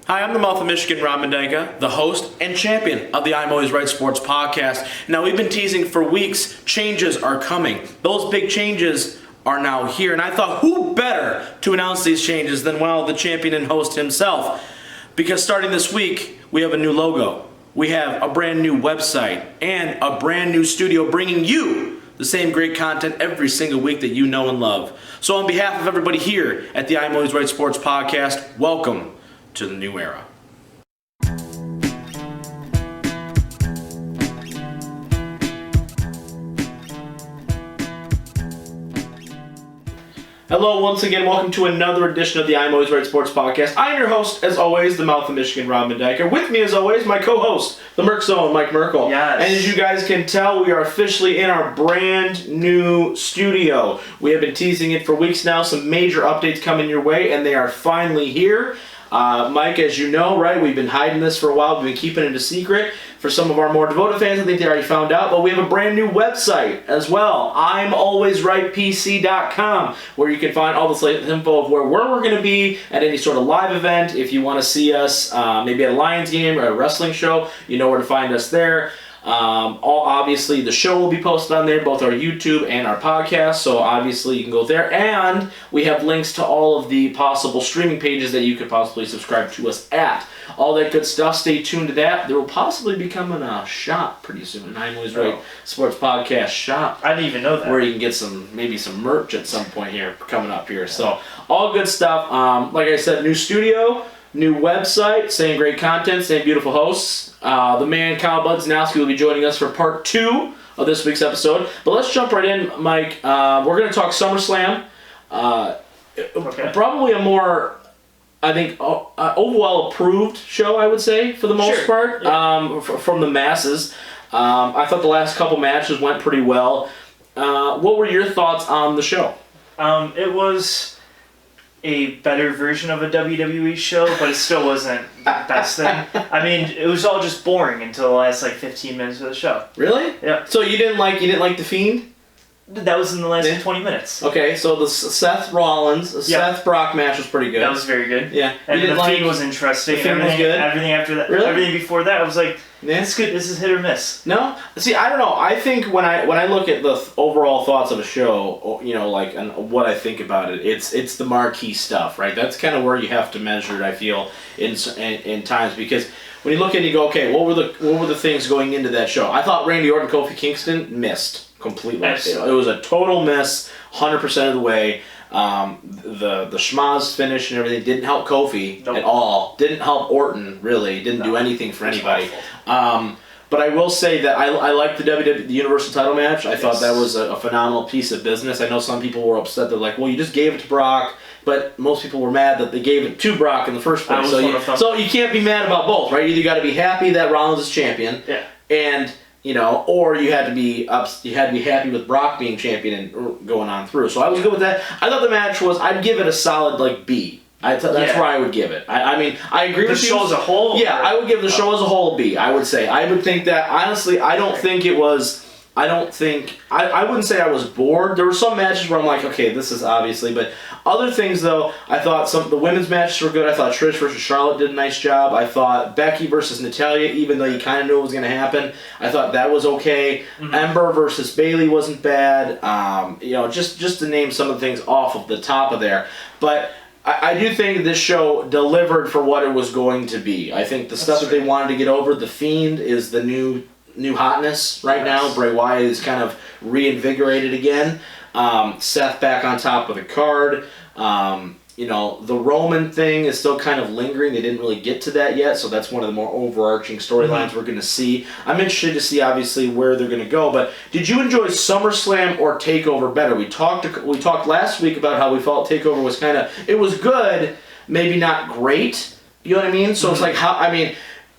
Hi, I'm the mouth of Michigan, Rob Mendyka, the host and champion of the I'm Always Right Sports podcast. Now, we've been teasing for weeks, changes are coming. Those big changes are now here, and I thought, who better to announce these changes than, well, the champion and host himself? Because starting this week, we have a new logo. We have a brand new website and a brand new studio bringing you the same great content every single week that you know and love. So on behalf of everybody here at the I'm Always Right Sports podcast, welcome to the new era. Hello, once again, welcome to another edition of the I'm Always Right Sports podcast. I'm your host, as always, the mouth of Michigan, Rob Mendyka. With me, as always, my co-host, the Merc Zone, Mike Merkel. Yes. And as you guys can tell, we are officially in our brand new studio. We have been teasing it for weeks now. Some major updates coming your way, and they are finally here. Mike, as you know, right, we've been hiding this for a while. We've been keeping it a secret. For some of our more devoted fans, I think they already found out, but we have a brand new website as well, I'mAlwaysRightPC.com, where you can find all the latest info of where we're going to be at any sort of live event. If you want to see us, maybe at a Lions game or a wrestling show, you know where to find us there. Obviously, the show will be posted on there, both our YouTube and our podcast, so obviously you can go there. And we have links to all of the possible streaming pages that you could possibly subscribe to us at. All that good stuff. Stay tuned to that. There will possibly be coming a shop pretty soon. An I'm Always Right Sports Podcast shop. I didn't even know that. Where you can get maybe some merch at some point here, coming up here. So, all good stuff. Like I said, new studio, new website, same great content, same beautiful hosts. The man, Kyle Budznowski, will be joining us for part 2 of this week's episode. But let's jump right in, Mike. We're going to talk SummerSlam. Probably a more, I think, overall approved show, I would say, for the most part, from the masses. I thought the last couple matches went pretty well. What were your thoughts on the show? It was a better version of a WWE show, but it still wasn't the best thing. I mean, it was all just boring until the last 15 minutes of the show. Really? Yeah. So you didn't like The Fiend? That was in the last 20 minutes. Okay, so the Seth Rollins, Seth Brock match was pretty good. That was very good. Yeah. And the Fiend was interesting. The Fiend was good? Everything after that, really? Everything before that, I was like, it's good. This is hit or miss. No? See, I don't know. I think when I look at the overall thoughts of a show, and what I think about it, it's the marquee stuff, right? That's kind of where you have to measure it, I feel, in times, because when you look at it, you go, okay, what were the things going into that show? I thought Randy Orton, Kofi Kingston missed completely. It was a total miss, 100% of the way. The schmaz finish and everything didn't help Kofi at all. Didn't help Orton, really. Didn't do anything for anybody. But I will say that I liked the Universal title match. I thought that was a phenomenal piece of business. I know some people were upset. They're like, well, you just gave it to Brock. But most people were mad that they gave it to Brock in the first place. So you can't be mad about both, right? You got to be happy that Rollins is champion. Yeah. And or you had to be happy with Brock being champion and going on through. So I was good with that. I thought the match was, I'd give it a solid B. That's where I would give it. I mean, I agree with you. The show as a whole? Yeah, I would give the show as a whole a B, I would say. I would think that, honestly, I wouldn't say I was bored. There were some matches where I'm like, okay, this is obviously, but other things, though, I thought the women's matches were good. I thought Trish versus Charlotte did a nice job. I thought Becky versus Natalya, even though you kind of knew it was going to happen, I thought that was okay. Mm-hmm. Ember versus Bayley wasn't bad. Just to name some of the things off of the top of there. But I do think this show delivered for what it was going to be. I think the stuff that they wanted to get over, The Fiend is the new hotness right now. Bray Wyatt is kind of reinvigorated again. Seth back on top of the card. The Roman thing is still kind of lingering. They didn't really get to that yet, so that's one of the more overarching storylines we're going to see. I'm interested to see, obviously, where they're going to go. But did you enjoy SummerSlam or TakeOver better? We talked last week about how we felt TakeOver was it was good, maybe not great. You know what I mean? So it's like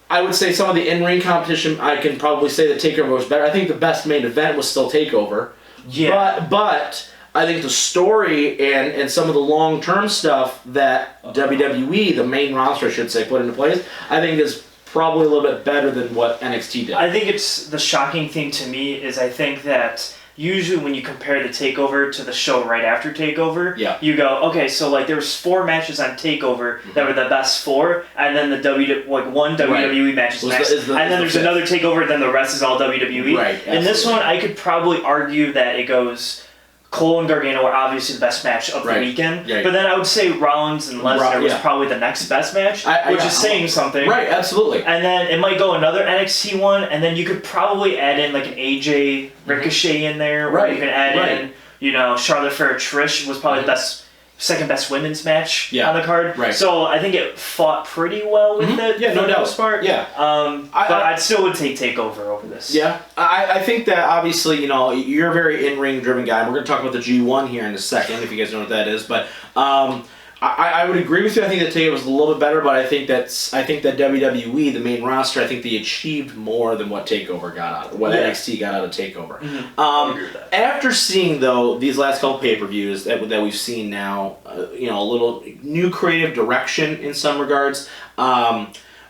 I would say some of the in-ring competition, I can probably say that TakeOver was better. I think the best main event was still TakeOver. Yeah. But I think the story and some of the long-term stuff that WWE, the main roster, I should say, put into place, I think is probably a little bit better than what NXT did. I think it's the shocking thing to me is I think that usually when you compare the TakeOver to the show right after TakeOver, Yeah. you go, okay, so like there was 4 matches on TakeOver that were the best 4, and then the one WWE match is next, and then there's another TakeOver, then the rest is all WWE. Right. In this one, I could probably argue that it goes. Cole and Gargano are obviously the best match of the weekend, but then I would say Rollins and Lesnar was probably the next best match, which is saying something. Right, absolutely. And then it might go another NXT one, and then you could probably add in like an AJ Ricochet in there, or you can add in, Charlotte Flair Trish was probably the second best women's match on the card. Right. So I think it fought pretty well with it. Yeah, for no the doubt. most part. Yeah. But I'd still would take TakeOver over this. Yeah. I think that obviously, you're a very in-ring driven guy. We're going to talk about the G1 here in a second, if you guys know what that is. But I would agree with you. I think that TakeOver was a little bit better, but I think that WWE, the main roster, I think they achieved more than what TakeOver got out of, what NXT got out of TakeOver. I agree with that. After seeing, though, these last couple pay-per-views that we've seen now, a little new creative direction in some regards,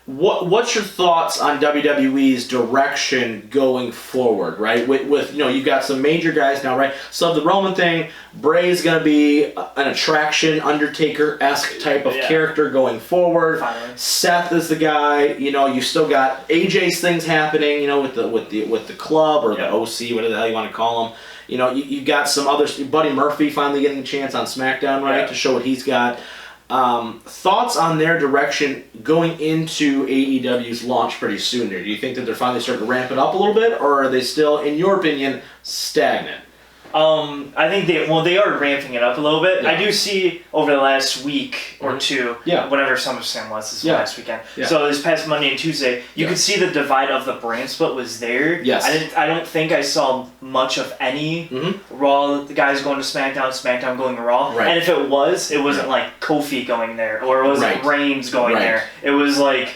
what's your thoughts on WWE's direction going forward, right? With you've got some major guys now, right? So the Roman thing, Bray's going to be an attraction, Undertaker-esque type of character going forward. Finally. Seth is the guy. You still got AJ's things happening. With the club or the OC, whatever the hell you want to call them. You got some others. Buddy Murphy finally getting a chance on SmackDown, right, to show what he's got. Thoughts on their direction going into AEW's launch pretty soon here? Do you think that they're finally starting to ramp it up a little bit, or are they still, in your opinion, stagnant? I think they are ramping it up a little bit. Yeah. I do see over the last week or two, whatever SummerSlam was this last weekend. Yeah. So this past Monday and Tuesday, you could see the divide of the brand split was there. Yes. I don't think I saw much of any Raw, the guys going to SmackDown, SmackDown going to Raw. Right. And if it wasn't like Kofi going there, or it wasn't Reigns going there. It was like,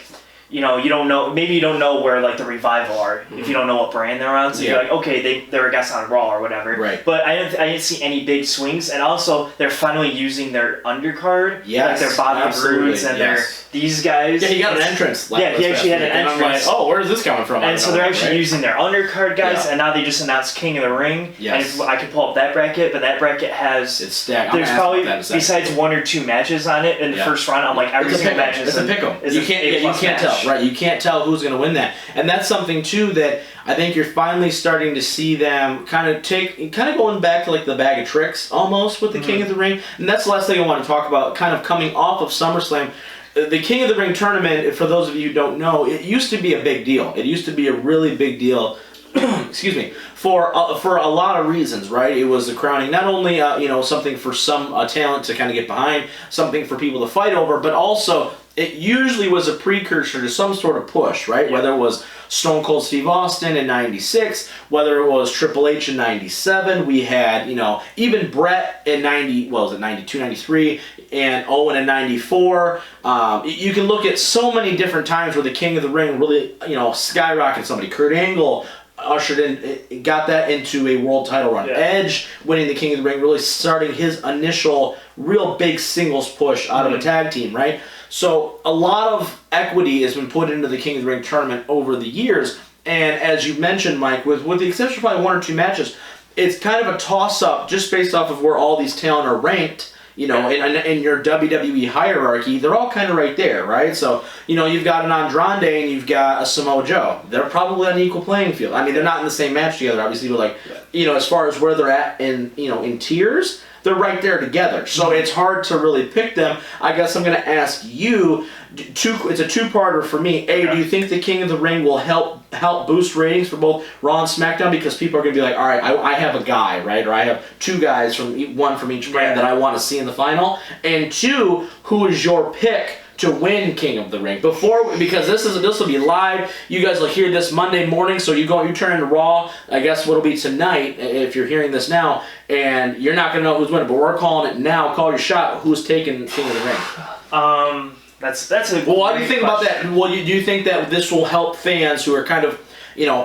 you don't know, maybe you don't know where like the Revival are if you don't know what brand they're on. So you're like, okay, they're a guest on Raw or whatever. Right. But I didn't see any big swings, and also they're finally using their undercard, Yes, like their Bobby Roods and their these guys. Yeah, he got an entrance. He actually had an entrance. And I'm like, oh, where's this coming from? And so they're actually using their undercard guys, and now they just announced King of the Ring. Yes. And I could pull up that bracket, but that bracket has It's stacked. there's probably besides 1 or 2 matches on it in the first round. I'm like every single match is a pick'em. You can't tell, right? You can't tell who's going to win that, and that's something too that I think you're finally starting to see them kind of going back to like the bag of tricks almost with the King of the Ring, and that's the last thing I want to talk about. Kind of coming off of SummerSlam. The King of the Ring tournament, for those of you who don't know, it used to be a big deal. It used to be a really big deal. Excuse me. For a lot of reasons, right? It was a crowning, not only something for some talent to kind of get behind, something for people to fight over, but also it usually was a precursor to some sort of push, right? Yeah. Whether it was Stone Cold Steve Austin in '96, whether it was Triple H in '97, we had even Brett in 92, 93, and Owen in '94. You can look at so many different times where the King of the Ring really skyrocketed somebody. Kurt Angle ushered in, got that into a world title run. Yeah. Edge winning the King of the Ring, really starting his initial real big singles push out of a tag team, right? So a lot of equity has been put into the King of the Ring tournament over the years, and as you mentioned, Mike, with the exception of probably 1 or 2 matches, it's kind of a toss-up just based off of where all these talent are ranked. In your WWE hierarchy, they're all kind of right there, right? So, you've got an Andrade and you've got a Samoa Joe. They're probably on an equal playing field. I mean, they're not in the same match together, obviously, but as far as where they're at in tiers, they're right there together. So it's hard to really pick them. I guess I'm going to ask you, it's a 2-parter for me. A, do you think the King of the Ring will help boost ratings for both Raw and SmackDown? Because people are going to be like, all right, I have a guy, right? Or I have 2 guys one from each brand that I want to see in the final. And 2, who is your pick to win King of the Ring? Because this will be live. You guys will hear this Monday morning, so you turn into Raw, I guess what'll be tonight, if you're hearing this now, and you're not going to know who's winning, but we're calling it now. Call your shot. Who's taking King of the Ring? That's a well, what do you think about that? Well, do you think that this will help fans who are kind of,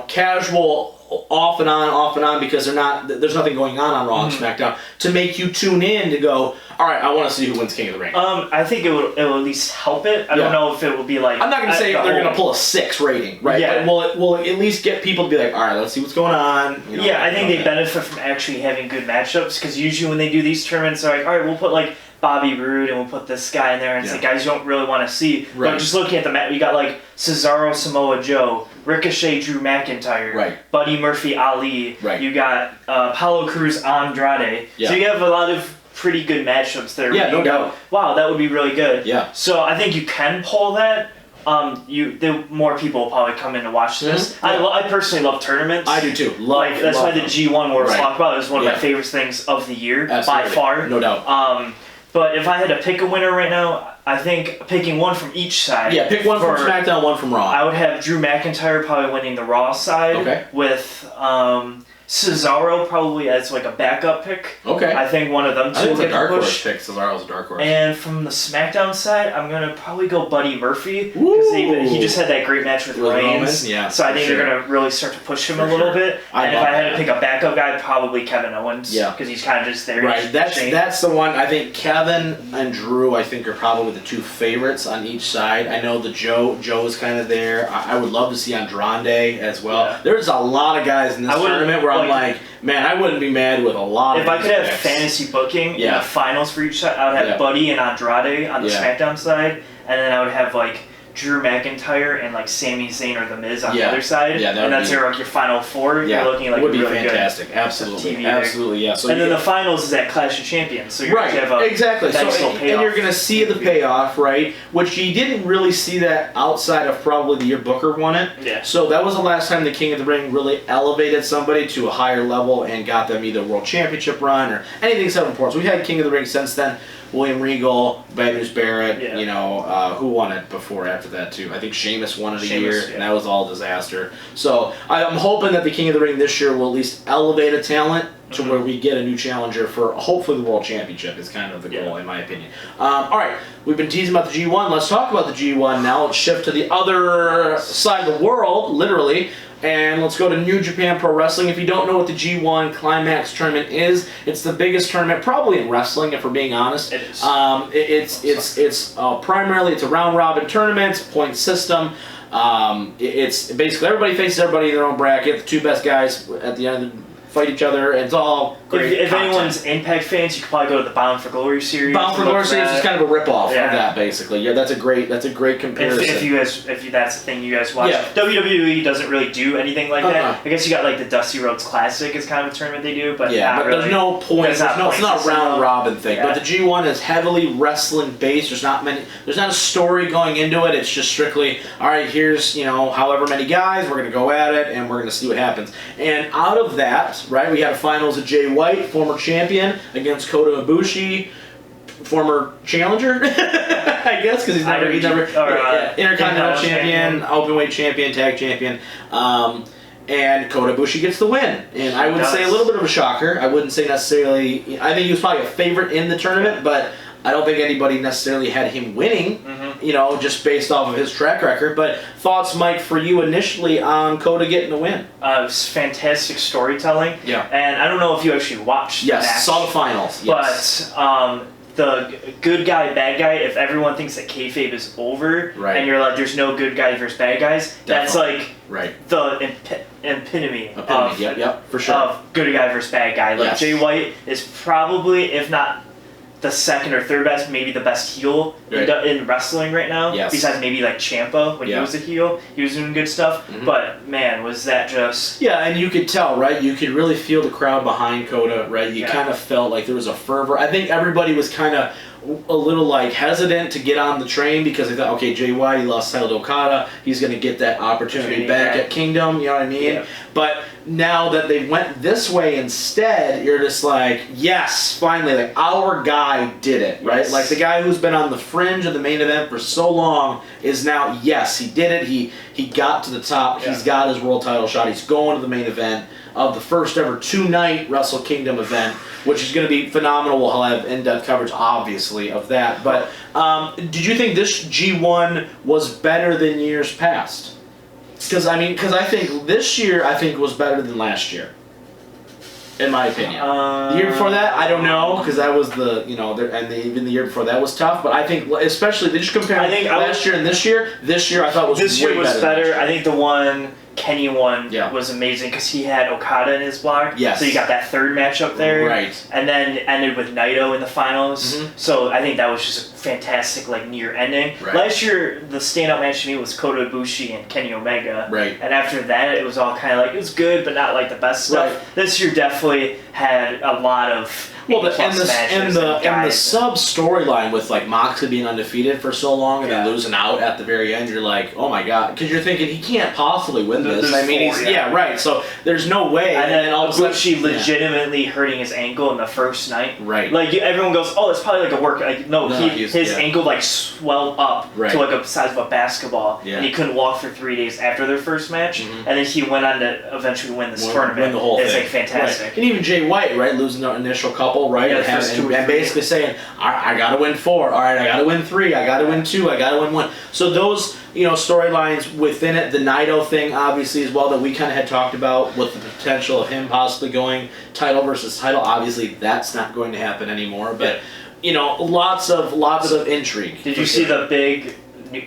casual off and on because there's nothing going on Raw and SmackDown to make you tune in to go, all right, I want to see who wins King of the Ring. I think it will at least help it. I don't know if it will be like... I'm not going to say they're going to pull a 6 rating, right? Yeah. But will at least get people to be like, all right, let's see what's going on. Yeah, I think they benefit from actually having good matchups because usually when they do these tournaments, they're like, all right, we'll put like Bobby Roode and we'll put this guy in there, and it's like guys you don't really want to see. Right. But just looking at the match, we got like Cesaro, Samoa Joe, Ricochet, Drew McIntyre, Buddy Murphy, Ali. You got Apollo Crews, Andrade. So you have a lot of pretty good matchups there. Yeah, no doubt. Wow, that would be really good. Yeah. So I think you can pull that. More people will probably come in to watch this. I personally love tournaments. I do too. That's why the G1 we're talking about is one of my favorite things of the year by far. No doubt. But if I had to pick a winner right now, I think picking one from each side. Yeah, pick one from SmackDown, one from Raw. I would have Drew McIntyre probably winning the Raw side with Cesaro probably as like a backup pick. Okay. I think one of them two. I think it's a dark horse pick. Cesaro's a dark horse. And from the SmackDown side, I'm gonna probably go Buddy Murphy because he just had that great match with Reigns. Yeah. So I think they're gonna really start to push him a little bit. And if I had to pick a backup guy, probably Kevin Owens. Yeah. Because he's kind of just there. Right. That's the one. I think Kevin and Drew, I think, are probably the two favorites on each side. I know the Joe is kind of there. I would love to see Andrade as well. Yeah. There's a lot of guys in this tournament where I'm like, man, I wouldn't be mad with a lot of if I could have fantasy booking in the finals for each side, I would have Buddy and Andrade on the SmackDown side, and then I would have like Drew McIntyre and like Sami Zayn or The Miz on the other side, and that's your final four. You're looking like would be really fantastic. Good Absolutely, TV absolutely, yeah. So and then the finals is at Clash of Champions, so you're going to have a exactly. nice little payoff. And you're going to see the payoff, right? Which you didn't really see that outside of probably the year Booker won it. Yeah. So that was the last time the King of the Ring really elevated somebody to a higher level and got them either World Championship run or anything so important. So we've had King of the Ring since then. William Regal, Bad News Barrett, who won it before after that too? I think Sheamus won it a year, and that was all a disaster. So I'm hoping that the King of the Ring this year will at least elevate a talent to where we get a new challenger for hopefully the World Championship is kind of the goal in my opinion. All right, we've been teasing about the G1. Let's talk about the G1 now. Let's shift to the other side of the world, literally. And let's go to New Japan Pro Wrestling. If you don't know what the G1 Climax Tournament is, it's the biggest tournament probably in wrestling, if we're being honest. It is. It's primarily it's a round robin tournament, point system. It's basically everybody faces everybody in their own bracket. The two best guys at the end fight each other. It's all great. If anyone's Impact fans, you could probably go to the Bound for Glory series. Bound for Glory series is kind of a ripoff of that, basically. Yeah, that's a great comparison. If that's the thing you guys watch, WWE doesn't really do anything like that. I guess you got like the Dusty Rhodes Classic is kind of a tournament they do, but not really. There's no point. It's not a round robin thing. Yeah. But the G1 is heavily wrestling based. There's not a story going into it. It's just strictly, all right, here's however many guys, we're gonna go at it and we're gonna see what happens. And out of that, right, we had a finals of Jay White, former champion, against Kota Ibushi, former challenger, I guess, because he's never Intercontinental champion, openweight champion, tag champion, and Kota Ibushi gets the win. And I would say a little bit of a shocker. I wouldn't say necessarily. I think he was probably a favorite in the tournament, but I don't think anybody necessarily had him winning. Just based off of his track record. But thoughts, Mike, for you initially on Kota getting the win? It was fantastic storytelling. Yeah. And I don't know if you actually watched the match. Saw the finals. Yes. But the good guy, bad guy, if everyone thinks that kayfabe is over and you're like, there's no good guys versus bad guys, that's like the epitome of, for sure. of good guy versus bad guy. Like Jay White is probably, if not the second or third best, maybe the best heel in wrestling right now. Yes. Besides maybe like Ciampa when he was a heel, he was doing good stuff. But man, was that just and you could tell, right? You could really feel the crowd behind Kota, right? You kind of felt like there was a fervor. I think everybody was kind of a little like hesitant to get on the train because they thought, okay, Jay White, he lost title to Okada, he's going to get that opportunity back at Kingdom, you know what I mean? But now that they went this way instead, you're just like, yes, finally, like our guy did it, right? Like the guy who's been on the fringe of the main event for so long is now, yes, he did it. He got to the top. He's got his world title shot. He's going to the main event of the first ever 2-night Wrestle Kingdom event, which is going to be phenomenal. We'll have in-depth coverage, obviously, of that. But did you think this G1 was better than years past? Because I think this year was better than last year. In my opinion, the year before that, I don't know, because that was even the year before that was tough. But I think, especially, they just compared last year and this year. This year, I thought was this way year was better. I think the one Kenny won Yeah. was amazing because he had Okada in his block. Yes. So you got that third matchup there. Right. And then ended with Naito in the finals. Mhm. So I think that was just a fantastic near ending. Right. Last year, the standout match to me was Kota Ibushi and Kenny Omega. Right. And after that, it was all kind of it was good, but not the best stuff. Right. This year definitely had a lot of the sub storyline with Moxley being undefeated for so long and then losing out at the very end. You're like, oh my god, because you're thinking he can't possibly win this. Right. So there's no way. And then all of a sudden, she legitimately hurting his ankle in the first night. Right. Everyone goes, oh, it's probably a work. His ankle swelled up to the size of a basketball, and he couldn't walk for 3 days after their first match, and then he went on to eventually win this tournament. Win the whole thing. It's fantastic. Right. And even Jay White, right, losing the initial couple, right, and basically saying, I gotta win 4. All right, I gotta win 3. I gotta win 2. I gotta win 1. So those storylines within it, the Naito thing obviously as well that we kind of had talked about with the potential of him possibly going title versus title. Obviously, that's not going to happen anymore. But lots of intrigue. Did you see the big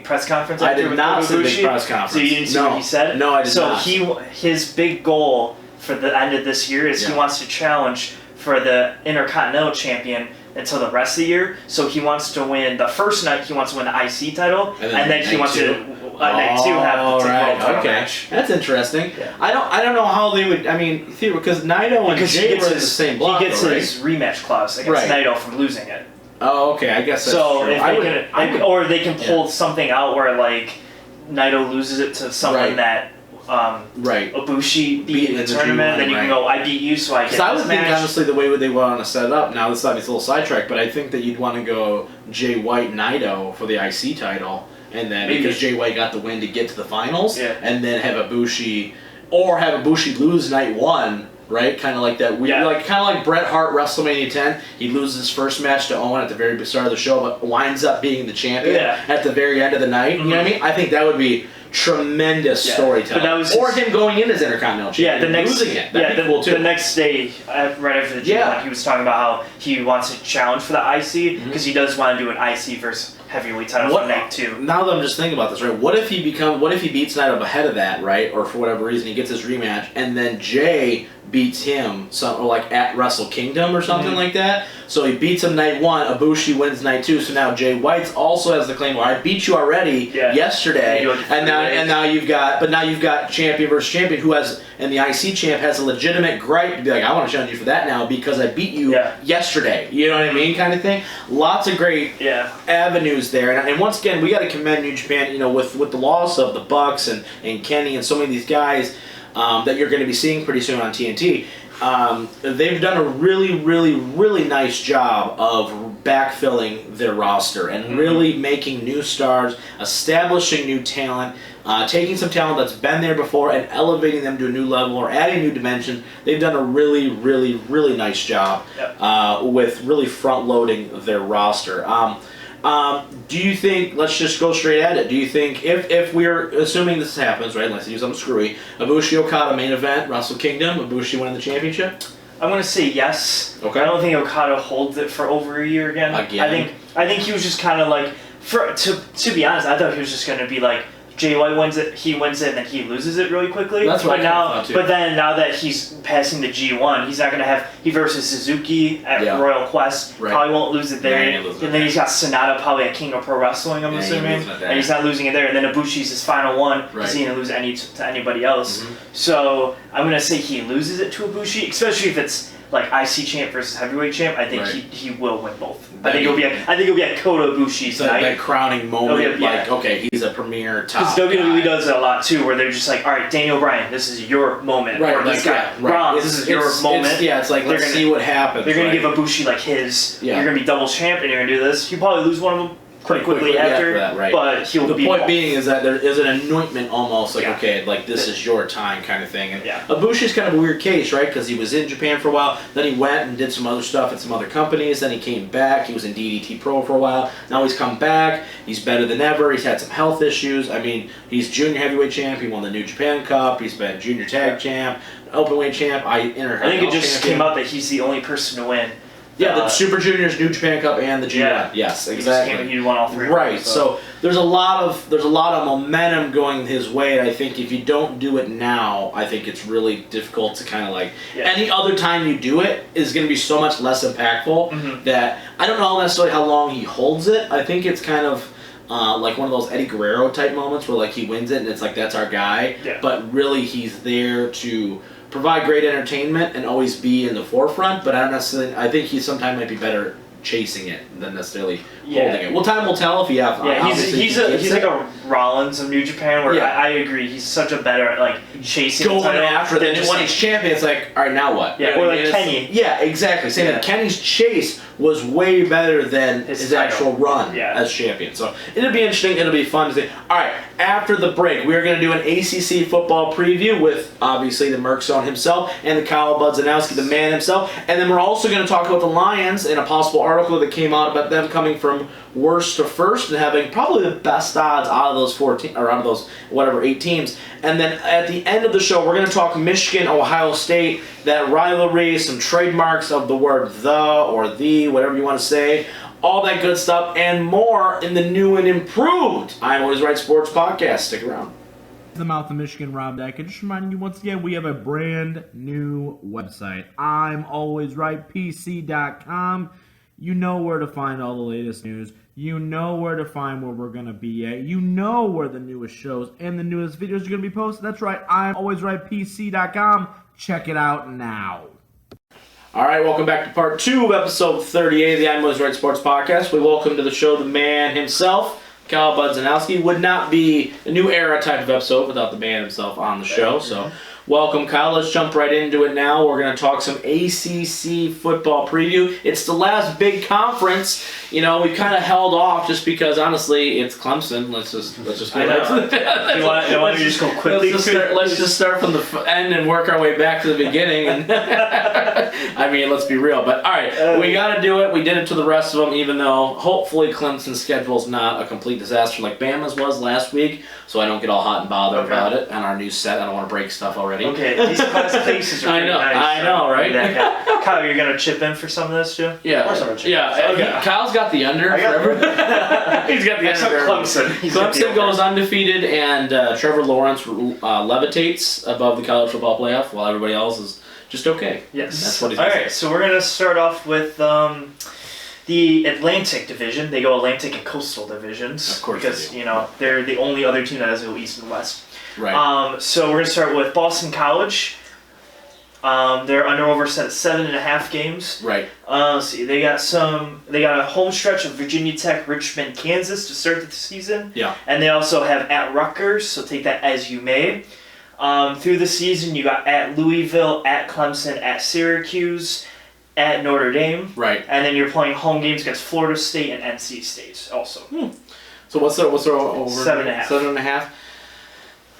press conference? I did not see the big press conference. So you didn't see what he said? No, I did not. So his big goal for the end of this year is he wants to challenge for the Intercontinental Champion until the rest of the year. So he wants to win the first night. He wants to win the IC title, and then he wants to night 2 have the world title match. That's interesting. Yeah. I don't know how they would. Because Naito and Jay were in the same block. He gets his rematch clause against Naito from losing it. Oh, okay. I guess that's so true. Or they can pull something out where Naito loses it to someone that Ibushi beat in the tournament, then you can go, I beat you, so I get this match. Because I would think, honestly, the way they want to set it up, now this is obviously a little sidetrack, but I think that you'd want to go Jay White Naito for the IC title, and then because Jay White got the win to get to the finals, and then have Ibushi lose night 1. Right, kind of like that. Kind of like Bret Hart WrestleMania 10. He loses his first match to Owen at the very start of the show, but winds up being the champion at the very end of the night. Mm-hmm. You know what I mean? I think that would be tremendous storytelling. Or him going in as Intercontinental Champion, losing it. That'd be cool too. The next day, right after the G1, he was talking about how he wants to challenge for the IC because he does want to do an IC versus heavyweight title for night 2. Now that I'm just thinking about this, right? What if he beats Naito ahead of that, right? Or for whatever reason he gets his rematch, and then Jay beats him at Wrestle Kingdom or something like that. So he beats him night 1, Ibushi wins night 2, so now Jay White also has the claim where I beat you already yesterday, and now you've got champion versus champion who has, and the IC champ has a legitimate gripe to be like, I want to challenge you for that now because I beat you yesterday. You know what I mean, kind of thing. Lots of great avenues there, and once again we got to commend New Japan, with the loss of the Bucks and Kenny and so many of these guys that you're going to be seeing pretty soon on TNT. They've done a really, really, really nice job of backfilling their roster and really making new stars, establishing new talent, taking some talent that's been there before and elevating them to a new level or adding new dimensions. They've done a really, really, really nice job with really front-loading their roster. Do you think, let's just go straight at it, do you think, if we're assuming this happens, right, let's use something screwy, Ibushi Okada main event, Wrestle Kingdom, Ibushi winning the championship? I'm going to say yes. Okay. I don't think Okada holds it for over a year again. I think he was just kind of to be honest, I thought he was just going to be Jay White wins it, he wins it, and then he loses it really quickly. That's what I thought too. But then now that he's passing the G1, he's not going to have... He versus Suzuki at Royal Quest. Right. Probably won't lose it there. And then he's got Sonata probably at King of Pro Wrestling, I'm assuming. And he's not losing it there. And then Ibushi's his final one because he didn't lose to anybody else. Mm-hmm. So I'm going to say he loses it to Ibushi, especially if it's IC champ versus heavyweight champ. I think he will win both. I think it'll be at Kota Ibushi's night. That crowning moment, okay, he's a premier top. Because WWE does it a lot too, where they're just all right, Daniel Bryan, this is your moment. Right, or this guy, Ron, this is your moment. It's let's see what happens. They're gonna give Ibushi his. You're gonna be double champ, and you're gonna do this. You probably lose one of them. pretty quickly after that, right. But he'll the be point being is that there is an anointment almost, like, okay, like, this is your time kind of thing. And Ibushi's kind of a weird case, right? Because he was in Japan for a while, then he went and did some other stuff at some other companies, then he came back, he was in DDT Pro for a while, now he's come back, he's better than ever, he's had some health issues. I mean, he's junior heavyweight champ, he won the New Japan Cup, he's been junior tag champ, openweight champ, I think it just came out that he's the only person to win. Yeah, the Super Juniors, New Japan Cup, and the G1. Yeah. Yes, exactly. He won all three. Right. So there's a lot of momentum going his way. And I think if you don't do it now, I think it's really difficult to kind of like any other time you do it is going to be so much less impactful that I don't know necessarily how long he holds it. I think it's kind of like one of those Eddie Guerrero type moments where like he wins it and it's like that's our guy. Yeah. But really he's there to provide great entertainment and always be in the forefront, but I don't necessarily. I think he sometimes might be better chasing it than necessarily holding it. Well, time will tell if he has. Yeah, he's like a Rollins of New Japan, where I agree. He's such a better like chasing going after than when he's champion. It's like, all right, now what? Yeah, or like Kenny. Yeah, exactly. Same thing. Kenny's chase was way better than his actual run as champion. So it'll be interesting. It'll be fun to see. All right, after the break, we're going to do an ACC football preview with obviously the Merc Zone himself and the Kyle Budzanowski, the man himself, and then we're also going to talk about the Lions and a possible article that came out about them coming from worst to first and having probably the best odds out of those 14 or out of those 8 teams. And then at the end of the show, we're going to talk Michigan, Ohio State, that rivalry, some trademarks of the word the or the, whatever you want to say, all that good stuff, and more in the new and improved I'm Always Right Sports podcast. Stick around. The Mouth of Michigan, Rob Deck. And just reminding you once again, we have a brand new website, I'mAlwaysRightPC.com. You know where to find all the latest news. You know where to find where we're going to be at. You know where the newest shows and the newest videos are going to be posted. That's right, I'mAlwaysRightPC.com. Check it out now. All right, welcome back to part 2 of episode 38 of the I'm Always Right Sports podcast. We welcome to the show the man himself, Kyle Budzanowski. Would not be a new era type of episode without the man himself on the show. So welcome, Kyle. Let's jump right into it now. We're going to talk some ACC football preview. It's the last big conference. You know, we kind of held off just because, honestly, it's Clemson. Let's just go right to the you want to just go quickly? Let's just start from the end and work our way back to the beginning. And I mean, let's be real. But, all right, we got to do it. We did it to the rest of them, even though hopefully Clemson's schedule is not a complete disaster like Bama's was last week, so I don't get all hot and bothered about it on our new set. I don't want to break stuff already. Okay, these class cases are pretty nice. I know, right? Kyle, you're going to chip in for some of this, too? Yeah. Of course I'm going to chip in. Kyle's got the under forever. He's got the under. Clemson. Clemson goes undefeated, and Trevor Lawrence levitates above the college football playoff, while everybody else is just okay. Yes. That's what he's all right, so we're going to start off with the Atlantic Division. They go Atlantic and Coastal Divisions. Of course. Because, you know, they're the only other team that has go East and West. Right. So we're going to start with Boston College. They're under over 7.5 games. Right. Let's see, they got a home stretch of Virginia Tech, Richmond, Kansas to start the season. Yeah. And they also have at Rutgers, so take that as you may. Through the season, you got at Louisville, at Clemson, at Syracuse, at Notre Dame. Right. And then you're playing home games against Florida State and NC State also. So what's their over? 7.5. 7.5.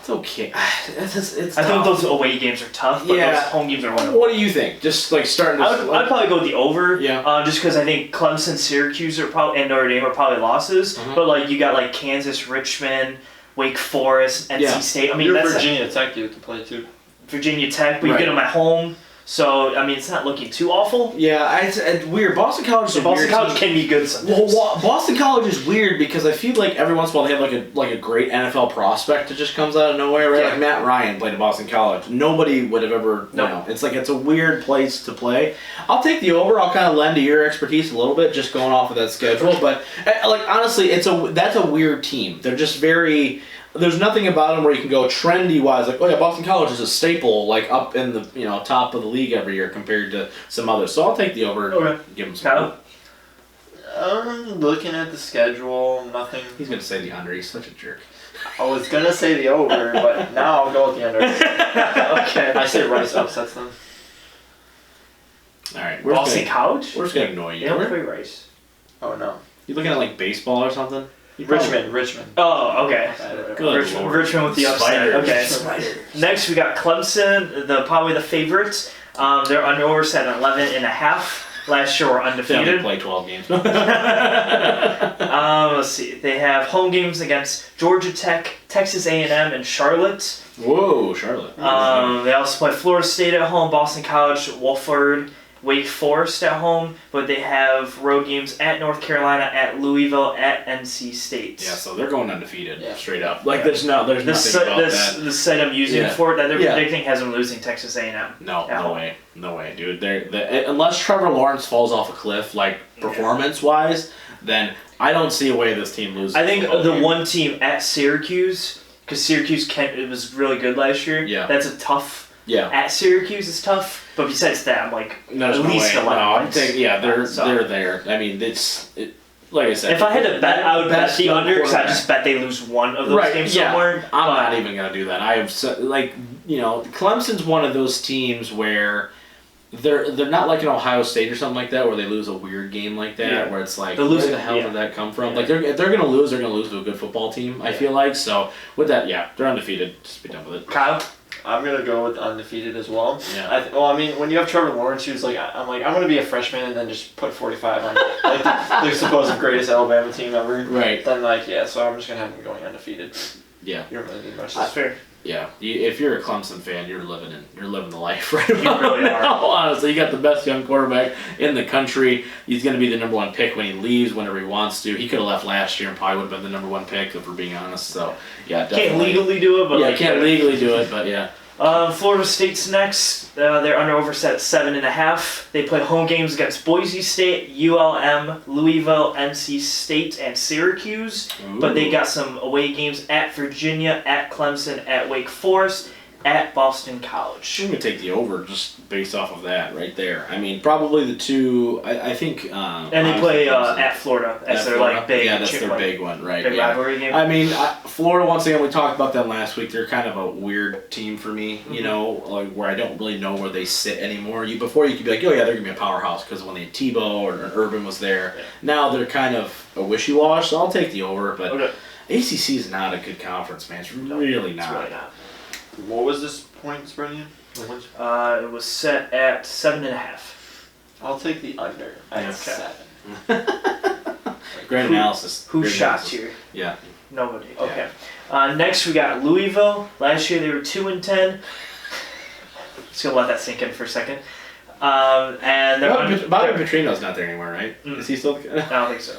It's okay. It's I think those away games are tough, but those home games are wonderful. What do you think? Just like starting. I'd probably go with the over. Yeah. Just because I think Clemson, Syracuse and Notre Dame are probably losses, but like you got like Kansas, Richmond, Wake Forest, NC State. I mean, that's Virginia Tech you have to play too. Virginia Tech, but you get them at home. So, I mean, it's not looking too awful. Yeah, it's weird. Boston College is a Boston weird College team. can be good sometimes. Well, Boston College is weird because I feel like every once in a while they have like a great NFL prospect that just comes out of nowhere, right? Yeah. Like Matt Ryan played at Boston College. Nobody would have ever, it's like it's a weird place to play. I'll take the over. I'll kind of lend to your expertise a little bit just going off of that schedule. But, like, honestly, that's a weird team. They're just very... There's nothing about them where you can go trendy-wise, like, oh yeah, Boston College is a staple, like up in the top of the league every year compared to some others. So I'll take the over. Okay. Give them some. Looking at the schedule, nothing. He's gonna say the under. He's such a jerk. I was gonna say the over, but now I'll go with the under. Okay. I say Rice upsets them. All right. Boston College? We're just gonna annoy you. They don't play Rice. Oh no. You looking at like baseball or something? Richmond. Oh, okay. Good Lord. Richmond with the upset. Spiders. Okay. Next, we got Clemson, probably the favorites. They're under at 11.5. Last year were They undefeated. only play 12 games. Let's see. They have home games against Georgia Tech, Texas A&M, and Charlotte. Whoa, Charlotte. They also play Florida State at home, Boston College, Wofford, Wake Forest at home, but they have road games at North Carolina, at Louisville, at NC State. Yeah, so they're going undefeated, straight up. Like there's nothing about that. The site I'm using for it that they're Yeah. predicting has them losing Texas A&M. No way, dude. Unless Trevor Lawrence falls off a cliff, like performance-wise, then I don't see a way this team loses. I think the one team at Syracuse, because Syracuse it was really good last year. Yeah. That's a tough. Yeah. At Syracuse is tough, but besides that, I'm like There's at least 11 I'm points. thinking, they're there. I mean, like I said. If I had to bet, I would bet the under because I quarterback. just bet they lose one of those games somewhere. I'm not even gonna do that. I have Clemson's one of those teams where they're not like an Ohio State or something like that where they lose a weird game like that where it's like where the hell did that come from? Like if they're gonna lose, they're gonna lose to a good football team. I feel like so with that, they're undefeated. Just be done with it. Kyle. I'm gonna go with undefeated as well. Yeah. I mean, when you have Trevor Lawrence, who's like, I'm gonna be a freshman and then just put 45 on like the supposed greatest Alabama team ever. Right. Then so I'm just gonna have him going undefeated. Yeah. You don't really need much. That's fair. Yeah. If you're a Clemson fan, you're living the life right about really now. Honestly, you got the best young quarterback in the country. He's gonna be the number one pick when he leaves, whenever he wants to. He could have left last year and probably would have been the number one pick if we're being honest. So definitely. Can't legally do it, but can't legally do it, but yeah. Florida State's next. They're under set at 7.5. They play home games against Boise State, ULM, Louisville, NC State, and Syracuse. Ooh. But they got some away games at Virginia, at Clemson, at Wake Forest, at Boston College. I'm going to take the over just based off of that right there. I mean, probably the two, I think... and they play at Florida as their Florida. like big that's their big one, right? Big rivalry game. I mean, Florida, once again, we talked about them last week. They're kind of a weird team for me, you know, like where I don't really know where they sit anymore. Before you could be like, oh yeah, they're going to be a powerhouse because when they had Tebow or Urban was there. Yeah. Now they're kind of a wishy-wash, so I'll take the over. But ACC is not a good conference, man. It's really not. It's really not. What was this point spread again? It was set at 7.5. I'll take the under at 7. Great analysis. Who Great shot analysis. here? Yeah. Nobody. Okay. Next we got Louisville. Last year they were 2-10. Just gonna let that sink in for a second. And they're Bobby Petrino's not there anymore, right? Is he still? I don't think so.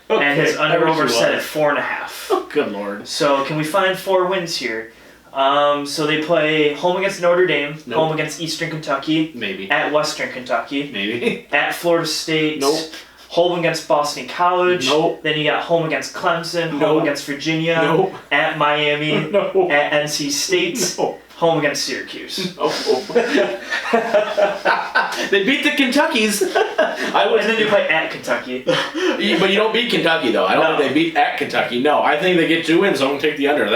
Okay. And his under set at 4.5. Oh, good Lord. So can we find 4 wins here? So they play home against Notre Dame, home against Eastern Kentucky, maybe at Western Kentucky, maybe at Florida State, nope. Home against Boston College, nope. Then you got home against Clemson, home against Virginia, at Miami, at NC State, home against Syracuse. They beat the Kentuckies. And then you play at Kentucky. But you don't beat Kentucky though. I don't think they beat at Kentucky. No, I think they get 2 wins. So I'm gonna take the under.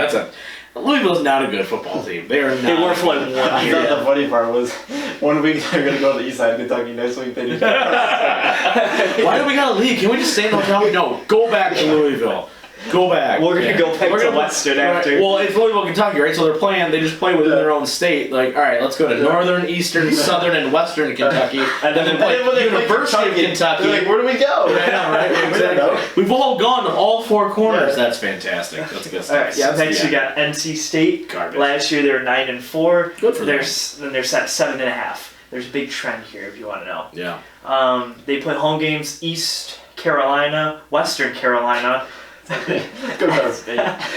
Louisville's not a good football team. They are not. They were for like 1 year. I thought the funny part was 1 week they're going to go to the east side of Kentucky, next week they just... Why do we gotta leave? Can we just stay in the hotel? No, go back to Louisville. Go back. We're going to go back to Western after. Well, it's Louisville, Kentucky, right? So they just play within their own state. Like, all right, let's go to Northern, Eastern, Southern, and Western Kentucky. And then play University of Kentucky. They're like, where do we go? I know, right? Exactly. We've all gone to all 4 corners. Yeah. That's fantastic. That's good stuff. All right, next we got NC State. Garbage. Last year they were 9-4. Good for them. Then they're set 7.5. There's a big trend here if you want to know. Yeah. They play home games East Carolina, Western Carolina.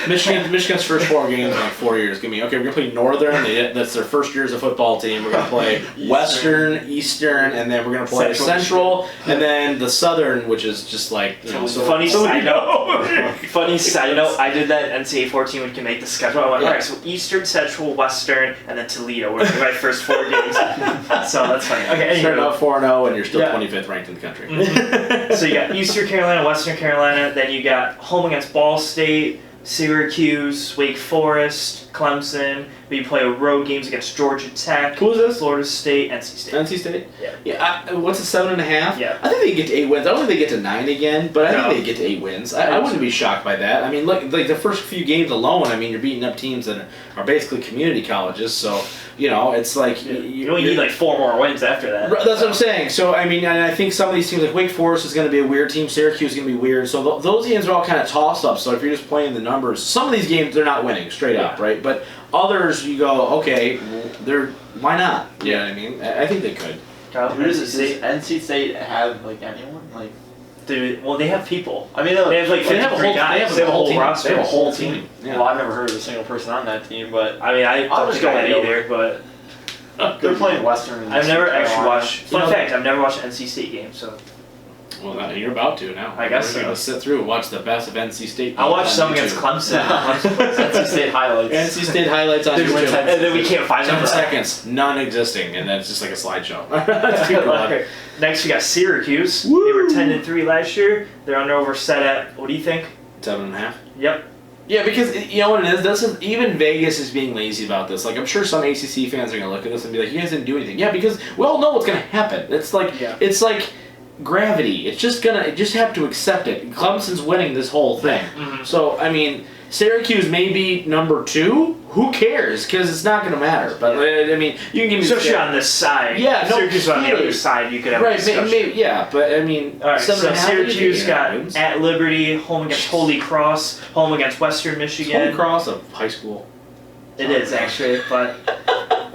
Michigan's first 4 games in like 4 years. We're gonna play Northern. That's their first year as a football team. We're gonna play Western, Eastern, and then we're gonna play Central, and then the Southern, which is just like funny side note. Funny side note. I did that NCAA 14 when we can make the schedule. I went all right. So Eastern, Central, Western, and then Toledo were my first 4 games. So that's funny. Okay. Started out 4-0, and you're still 25th ranked in the country. So you got Eastern Carolina, Western Carolina. Then you got home against Ball State, Syracuse, Wake Forest, Clemson. We play road games against Georgia Tech. Who is this? Florida State, NC State. NC State? Yeah. Yeah. What's it, 7.5? Yeah. I think they get to 8 wins. I don't think they get to 9 again, but I think they get to 8 wins. I wouldn't be shocked by that. I mean, like the first few games alone, I mean, you're beating up teams that are basically community colleges, so, it's like... You only need like 4 more wins after that. That's what I'm saying. So, I mean, and I think some of these teams, like Wake Forest is going to be a weird team, Syracuse is going to be weird, so those games are all kind of toss-ups, so if you're just playing the numbers, some of these games, they're not winning, straight up, right? But others, you go, okay, why not? You know what I mean? I think they could. Who does NC State have, like, anyone? Like, dude, well, they have people. I mean, they have like 53 guys. They have a whole team. roster. They have a whole team. Yeah. Well, I've never heard of a single person on that team, but I mean, I don't think I had either, but they're playing Western. I've never actually watched. Fun fact: I've never watched an NC State game, so. Well, you're about to now. I guess you're going to sit through and watch the best of NC State. I watched some against Clemson. NC State highlights. NC State highlights on YouTube. And then we can't find them. 10 seconds, non-existing, and then it's just like a slideshow. Let's keep going. Next, we got Syracuse. Woo! They were 10-3 last year. They're under set at, what do you think? 7.5. Yep. Yeah, because you know what it is. Even Vegas is being lazy about this. Like, I'm sure some ACC fans are gonna look at this and be like, "You guys didn't do anything." Yeah, because we all know what's gonna happen. It's like gravity. You just have to accept it. Clemson's winning this whole thing. Mm-hmm. So I mean, Syracuse may be number 2. Who cares? Because it's not gonna matter. But I mean, you can give me especially on this side. Yeah, no, Syracuse on the other side, you could have a discussion. Maybe, yeah, but I mean, all right. So Syracuse got wins. at Liberty, home against Holy Cross, home against Western Michigan. Holy Cross of high school. It is actually, but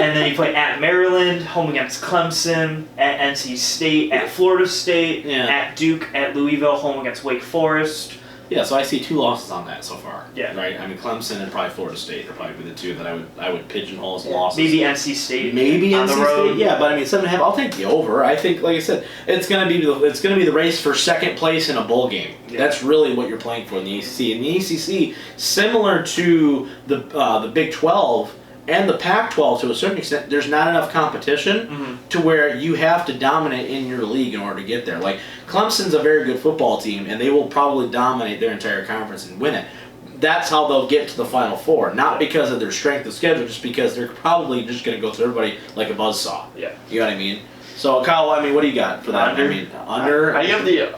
and then you play at Maryland, home against Clemson, at NC State, at Florida State, at Duke, at Louisville, home against Wake Forest. Yeah, so I see 2 losses on that so far. Yeah. Right? I mean, Clemson and probably Florida State are probably the 2 that I would pigeonhole as losses. Maybe NC State. Maybe on NC the road. State. Yeah, but I mean, 7.5. I'll take the over. I think, like I said, it's gonna be the race for second place in a bowl game. Yeah. That's really what you're playing for in the ACC. And the ACC, similar to the Big 12. And the Pac-12, to a certain extent, there's not enough competition to where you have to dominate in your league in order to get there. Like, Clemson's a very good football team, and they will probably dominate their entire conference and win it. That's how they'll get to the Final Four, not because of their strength of schedule, just because they're probably just going to go through everybody like a buzzsaw. Yeah. You know what I mean? So, Kyle, I mean, what do you got for that? Under? I mean, under? I give the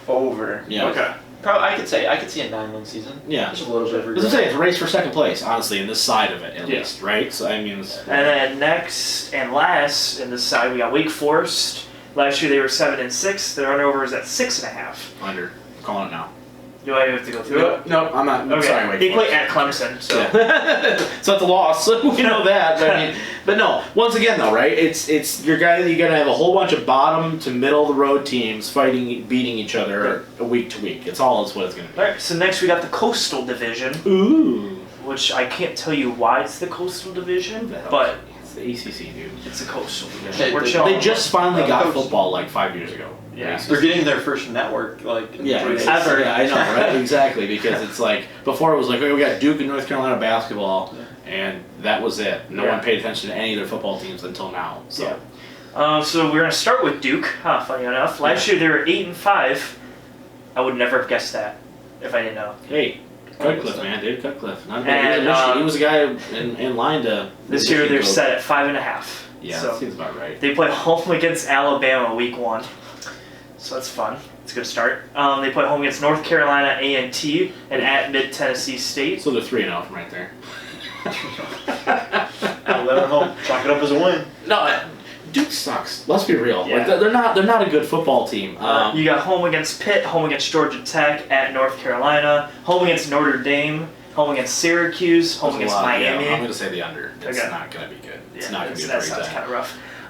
over. Yeah. Okay. Probably, I could see a 9-win season. Yeah. Just a little bit of As I say, it's a race for second place, honestly, in this side of it, at least, right? So, I mean... And then next and last in this side, we got Wake Forest. Last year they were 7-6. Their over is at 6.5. Under. I'm calling it now. Do I have to go through it? No, I'm not. Okay. Sorry, Wake They Forest. play at Clemson, so... Yeah. So that's a loss. We know that. I mean, but no. Once again, though, right? It's you're gonna have a whole bunch of bottom to middle of the road teams beating each other week to week. It's all is what it's gonna be. All right. So next we got the Coastal Division. Ooh. Which I can't tell you why it's the Coastal Division, but it's the ACC, dude. it's a Coastal Division. They just finally got football like 5 years ago. Yeah. They're getting their first network, like... ever. Yeah, I know, right? Exactly, because it's like, before it was like, okay, we got Duke and North Carolina basketball, and that was it. No one paid attention to any of their football teams until now. So, so we're going to start with Duke, funny enough. Last year they were 8-5. I would never have guessed that if I didn't know. Hey, Cutcliffe, man, dude, Cutcliffe. Not And, bad. He was a guy in line to... This year they're set at 5.5. Yeah, so that seems about right. They play home against Alabama week 1. So that's fun. It's a good start. They play home against North Carolina A&T and at Mid-Tennessee State. So they're 3-0 from right there. Alabama home. Chalk it up as a win. No, Duke sucks. Let's be real. Yeah. Like, they're not a good football team. You got home against Pitt, home against Georgia Tech, at North Carolina, home against Notre Dame, home against Syracuse, home against Miami. I'm going to say the under. It's Okay. not going to be good. It's Yeah, not going to be a that great sounds time. kind of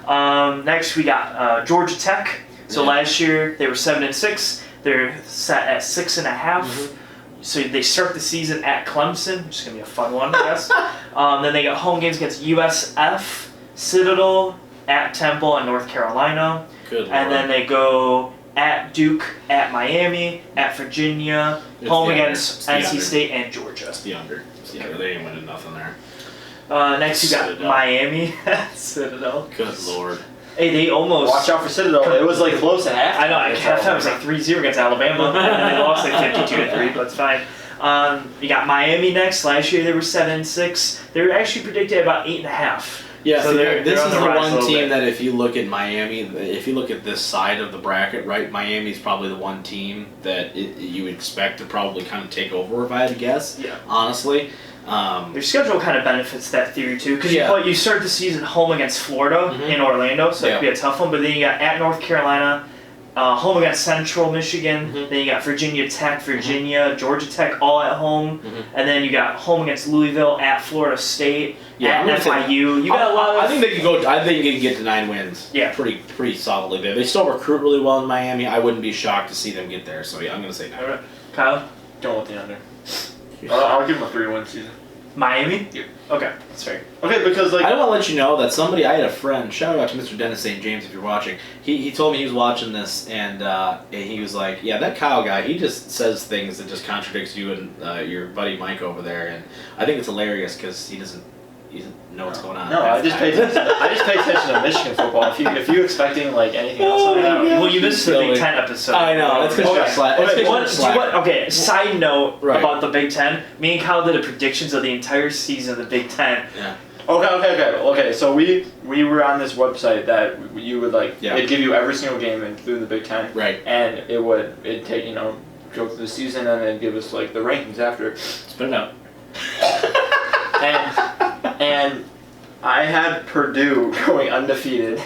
rough. Next, we got Georgia Tech. So last year they were 7-6. They're set at 6.5. So they start the season at Clemson, which is gonna be a fun one, I guess. Then they got home games against USF, Citadel, at Temple, and North Carolina. Good And then they go at Duke, at Miami, at Virginia, home against NC State and Georgia. It's the under. They ain't winning nothing there. Next you got Citadel. Miami at Citadel. Good lord. Hey, they almost... Watch out for Citadel. It was like close at half. I know, at halftime it was like 3-0 against Alabama, and then they lost like 52-3, but it's fine. You got Miami next. Last year they were 7-6. They were actually predicted about 8.5. Yeah, so this is the one team bit. that if you look at Miami, if you look at this side of the bracket, right, Miami's probably the one team that you expect to probably kind of take over, if I had to guess. Yeah. Honestly. Their schedule kind of benefits that theory too, because you start the season home against Florida in Orlando, so it could be a tough one. But then you got at North Carolina, home against Central Michigan. Then you got Virginia Tech, Georgia Tech, all at home, and then you got home against Louisville, at Florida State, at FIU. You got a lot of. I think they can go. I think they can get to 9 wins. Yeah, pretty solidly there. They still recruit really well in Miami. I wouldn't be shocked to see them get there. So yeah, I'm gonna say 9. All right. Kyle, going with the under. I'll give them a 3-win season. Miami? Yeah. Okay, that's fair. Okay, because like I want to let you know that somebody, I had a friend, shout out to Mr. Dennis St. James if you're watching, he told me he was watching this and he was like, yeah, that Kyle guy, he just says things that just contradicts you and your buddy Mike over there, and I think it's hilarious because he doesn't know what's going on. No, I just pay attention to Michigan football. If you expecting like anything else, well, you missed the Big Ten episode. I know. That's because Okay. Side note about the Big Ten. Me and Kyle did a predictions of the entire season of the Big Ten. Yeah. Okay. So we were on this website that you would it'd give you every single game through the Big Ten. Right. And it'd take go through the season and then give us like the rankings after. Spit it out. And I had Purdue going undefeated,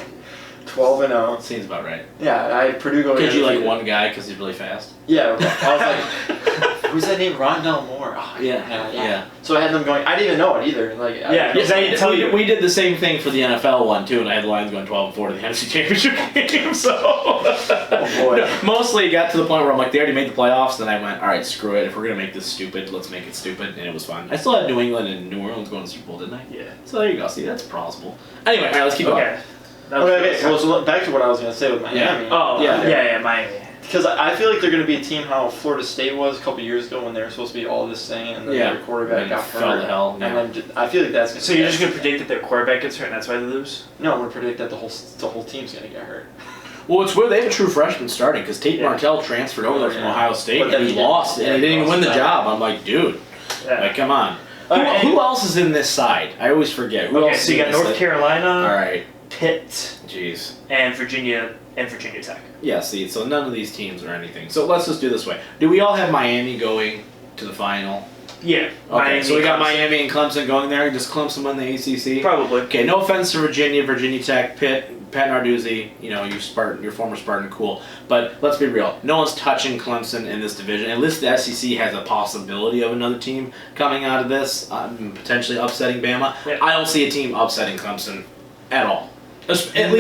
12-0. Seems about right. Yeah, I had Purdue going undefeated. Because you like one guy because he's really fast? Yeah, I was like, who's that name? Rondell Moore. Oh, yeah. So I had them going. I didn't even know it either. Because I didn't tell you. We did the same thing for the NFL one too, and I had the Lions going 12-4 to the NFC Championship game. So, oh boy. No, mostly it got to the point where I'm like, they already made the playoffs. Then I went, all right, screw it. If we're gonna make this stupid, let's make it stupid, and it was fun. I still had New England and New Orleans going to the Super Bowl, didn't I? Yeah. So there you go. See, that's plausible. Anyway, all right, let's keep going. Okay. Well, so back to what I was gonna say with Miami. Yeah. Oh, yeah, Miami. Because I feel like they're going to be a team how Florida State was a couple years ago when they were supposed to be all this thing, and then their quarterback got hurt. Fell to hell. And then I feel like that's going to. So you're just going to predict that their quarterback gets hurt and that's why they lose? No, I'm going to predict that the whole team's going to get hurt. Well, it's weird. They have a true freshman starting because Tate Martell transferred over there from Ohio State and he lost and he didn't even win the job. I'm like, dude, come on. Who else is in this side? I always forget. Who else so you got North Carolina. All right. Pitt. Jeez. And Virginia Tech. Yeah, see, so none of these teams are anything. So let's just do this way. Do we all have Miami going to the final? Yeah. Okay, so we got Miami and Clemson going there. Does Clemson win the ACC? Probably. Okay, no offense to Virginia Tech, Pitt, Pat Narduzzi, your former Spartan, cool. But let's be real. No one's touching Clemson in this division. At least the SEC has a possibility of another team coming out of this, potentially upsetting Bama. Yeah. I don't see a team upsetting Clemson at all. At least in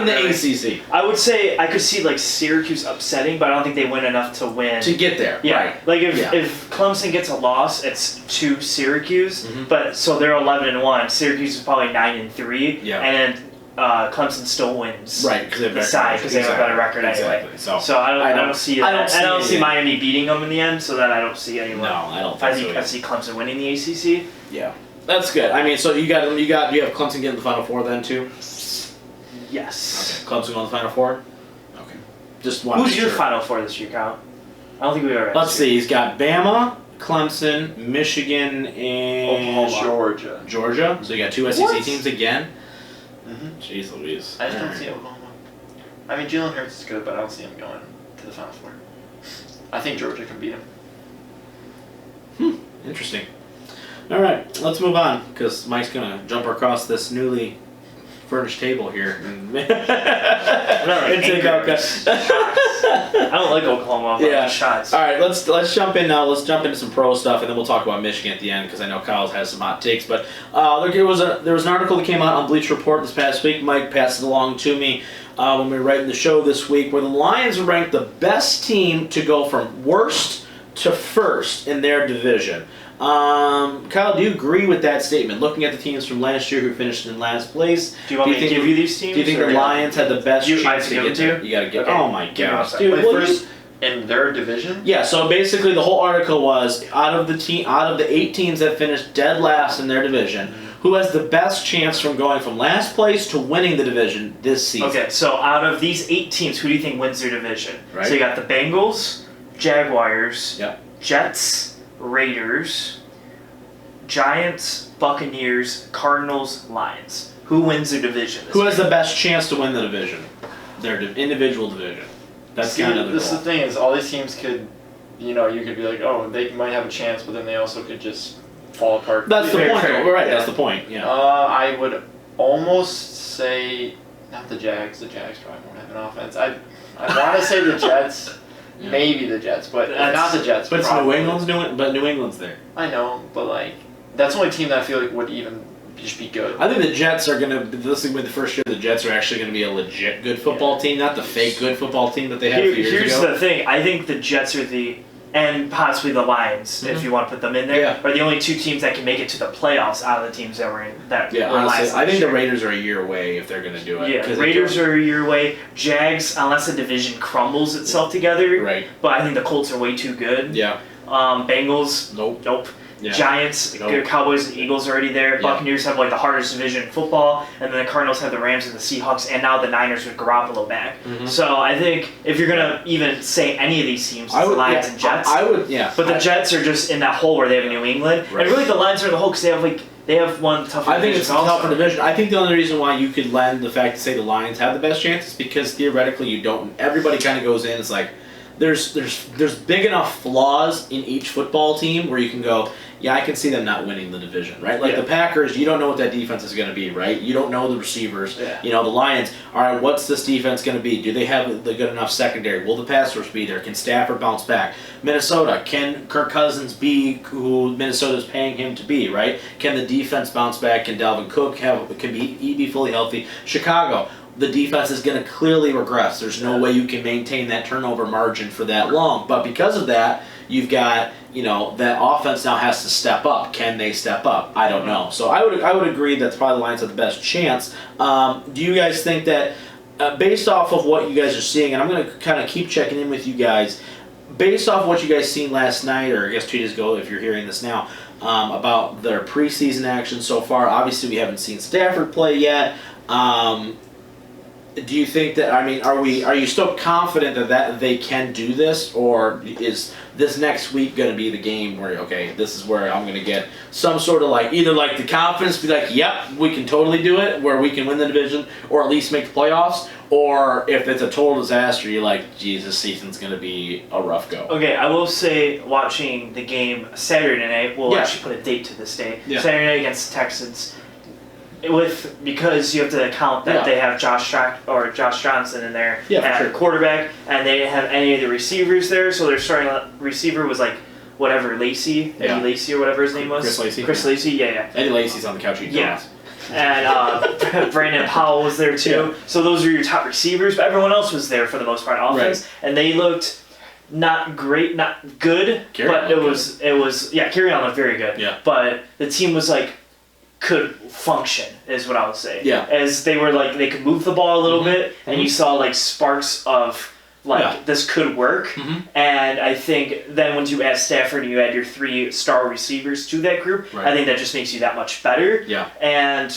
the ACC. I would say I could see Syracuse upsetting, but I don't think they win enough to win. To get there. Yeah. Right. If Clemson gets a loss, it's to Syracuse. But so they're 11-1. Syracuse is probably 9-3. Yeah. And then Clemson still wins. Right, because they have a better record anyway. So I don't see Miami beating them in the end. So that I don't see anyone. No, I don't think so. I see Clemson winning the ACC. Yeah. That's good. I mean, so you have Clemson getting the Final Four then too? Yes. Okay. Clemson going to the Final Four? Okay. Just one. Who's your Final Four this year, Kyle? I don't think we ever. Let's see. He's got Bama, Clemson, Michigan, and Georgia. So you got 2 SEC teams again. Jeez Louise. I just don't see Oklahoma. I mean, Jalen Hurts is good, but I don't see him going to the Final Four. I think Georgia can beat him. Interesting. All right, let's move on because Mike's gonna jump across this newly furnished table here and take out shots. I don't like Oklahoma. But shots. All right, let's jump in now. Let's jump into some pro stuff, and then we'll talk about Michigan at the end because I know Kyle has some hot takes. But there was an article that came out on Bleacher Report this past week. Mike passed it along to me when we were writing the show this week, where the Lions are ranked the best team to go from worst to first in their division. Kyle, do you agree with that statement? Looking at the teams from last year who finished in last place, do you want me to give you these teams? Do you think the Lions had the best chance to get there? You got to get. Okay. Oh my gosh, dude! First in their division? Yeah. So basically, the whole article was out of the 8 teams that finished dead last in their division, who has the best chance from going from last place to winning the division this season? Okay. So out of these 8 teams, who do you think wins their division? Right. So you got the Bengals, Jaguars, Jets, Raiders, Giants, Buccaneers, Cardinals, Lions. Who wins their division? Who has the best chance to win the division? Their individual division. That's kind of the This is the thing is all these teams could, you could be like, oh, they might have a chance, but then they also could just fall apart. That's the point. Right. Yeah. That's the point. Yeah. I would almost say not the Jags. The Jags probably won't have an offense. I want to say the Jets. Yeah. Maybe the Jets, but not the Jets. But it's New England's doing it. But New England's there. I know, but that's the only team that I feel like would even just be good. I think the Jets are gonna. This will be the first year the Jets are actually gonna be a legit good football team, not the fake good football team that they had a few years ago. Here's the thing. I think the Jets are and possibly the Lions, if you want to put them in there, are the only two teams that can make it to the playoffs out of the teams that were in that. Yeah, honestly, I think the Raiders are a year away if they're going to do it. Yeah, Raiders are a year away. Jags, unless the division crumbles itself together. Right. But I think the Colts are way too good. Yeah. Bengals. Nope. Yeah. Giants, Cowboys, and Eagles are already there. Buccaneers have the hardest division in football, and then the Cardinals have the Rams and the Seahawks, and now the Niners with Garoppolo back. Mm-hmm. So I think if you're gonna even say any of these teams, it's the Lions and Jets. I would, But the Jets are just in that hole where they have New England, and really the Lions are in the hole because they have one of the toughest. I think it's a tougher division. I think the only reason why you could lend the fact to say the Lions have the best chance is because theoretically you don't. Everybody kind of goes in. It's like there's big enough flaws in each football team where you can go, yeah, I can see them not winning the division, right? Like the Packers, you don't know what that defense is going to be, right? You don't know the receivers. Yeah. The Lions, all right, what's this defense going to be? Do they have the good enough secondary? Will the pass rush be there? Can Stafford bounce back? Minnesota, can Kirk Cousins be who Minnesota's paying him to be, right? Can the defense bounce back? Can Dalvin Cook be fully healthy? Chicago, the defense is going to clearly regress. There's no way you can maintain that turnover margin for that long. But because of that, you've got, that offense now has to step up. Can they step up? I don't know. So I would agree that probably the Lions have the best chance. Do you guys think that, based off of what you guys are seeing, and I'm going to kind of keep checking in with you guys, based off what you guys seen last night, or I guess 2 days ago if you're hearing this now, about their preseason action so far, obviously we haven't seen Stafford play yet. Do you think that, are you still confident that they can do this, or is this next week going to be the game where, okay, this is where I'm going to get some sort of either the confidence, be like, yep, we can totally do it, where we can win the division, or at least make the playoffs, or if it's a total disaster, you're like, geez, this season's going to be a rough go. Okay, I will say, watching the game Saturday night, we'll actually put a date to this day, Saturday night against the Texans, because you have to account that they have Josh Johnson in there at quarterback, and they didn't have any of the receivers there, so their starting receiver was Lacey, Eddie Lacey or whatever his name was. Chris Lacey, yeah. Eddie Lacey's on the couch eating donuts. And Brandon Powell was there too. So those were your top receivers, but everyone else was there for the most part on offense, and they looked not great, not good, but it was Carry On looked very good. Yeah. But the team was could function, is what I would say. Yeah. As they were they could move the ball a little bit, and you saw sparks of this could work. Mm-hmm. And I think then once you add Stafford and you add your 3 star receivers to that group, I think that just makes you that much better. Yeah. And